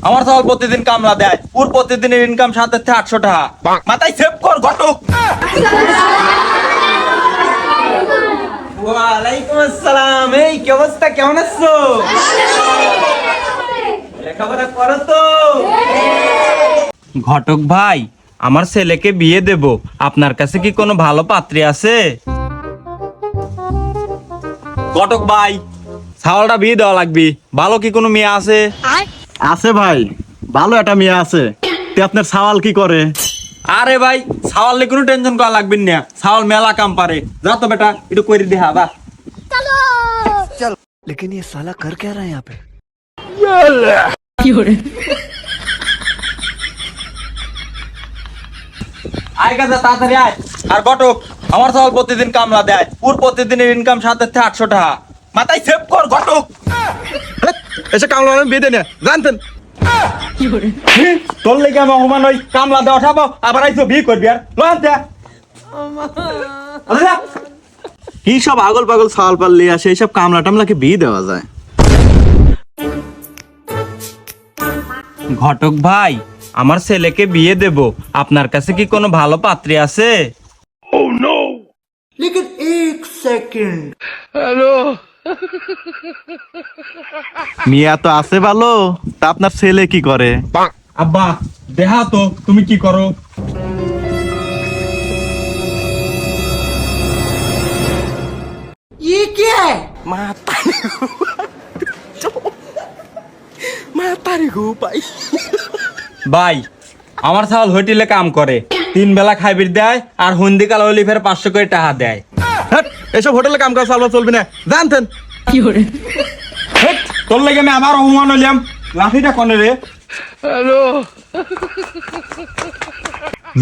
আমার চাল প্রতিদিন কামলা দেয়, ওর প্রতিদিনের ইনকাম 7 থেকে 800 টাকা। মাথায় সেভ কর ঘটক। ওয়ালাইকুম আসসালাম, এই কি অবস্থা, কেমন আছো? লেখাপড়া করো তো? ঘটক ভাই, আমার ছেলেকে বিয়ে দেব, আপনার কাছে কি কোনো ভালো পাত্রী আছে? ঘটক ভাই, ছাওয়ালটা বিয়ে দেওয়া লাগবে, ভালো কি কোনো মেয়ে আছে? আছে ভাই, ভালো একটা মেয়ে আছে। তে আপনার সওয়াল কি করে? আরে ভাই, ছাওয়াল নিয়ে কোনো টেনশন করা লাগবে না, ছাওয়াল মেলা কাম পারে। যা তো বেটা, একটু করে দেখা বা। लेकिन ये साला कर क्या रहा है यहाँ पे? আয় কাজে তাড়াতাড়ি আয়। আর ঘটক, আমার চাল প্রতিদিন কামলা দেয়, ওর প্রতিদিনের ইনকাম 7 থেকে 800 টাকা। মাথায় সেভ কর ঘটক। এসে কামলা বিয়ে দেন জানতেন? তোর লেগে আমি অপমান হই, কামলা দেওয়া উঠাবো, আবার আইসো বিয়ে করবি আর লজ্জা। কি সব আগল পাগল সওয়াল পাল্লি আসে, এইসব কামলা টামলাকে বিয়ে দেওয়া যায়? ঘটক ভাই, আমার ছেলেকে বিয়ে দেব, আপনার কাছে কি কোনো ভালো পাত্রী আছে? মিয়া তো আছে ভালো, তা আপনার ছেলে কি করে? আব্বা দেখা তো, তুমি কি করো? ভাই, আমার ছাওয়াল হোটেলে কাম করে, 3 বেলা খাইবির দেয়, আর হন্দিকাল হলি ফের 500 করে টাকা দেয়। হ্যাট, এসব হোটেলে কাম কাজ চালবা চলবি না জানতেন? হেট, তোর লেগে আমি আবার অপমান হইলাম, লাঠিটা কনে রে?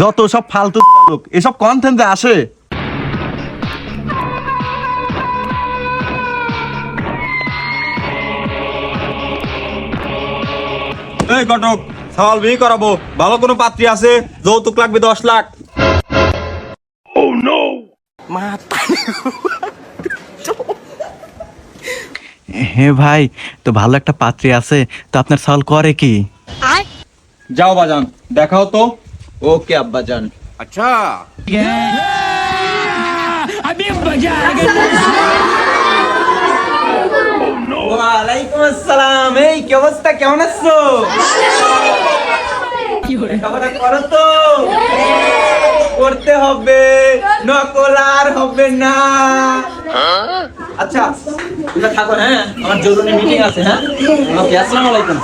যত সব ফালতু লোক এসব কন্টেন্টে আসে। এই ঘটক, ছাওয়াল বিয়ে করাবো, ভালো কোনো পাত্রী আছে? যৌতুক লাগবে 10 লাখ। হ্যাঁ ভাই, তো ভালো একটা পাত্রী আছে, তো আপনার সওয়াল করে কি? যাও বাজান, দেখাও তো। ওকে আব্বা জান। ওয়ালাইকুম আসসালাম, এই কি অবস্থা, কেমন আছো? লেখাপড়া করো তো? করতে হবে, নকল আর হবে না। আচ্ছা তোমরা থাকো, হ্যাঁ আমার জরুরি মিটিং আছে। হ্যাঁ, ওকে, আসসালামু আলাইকুম।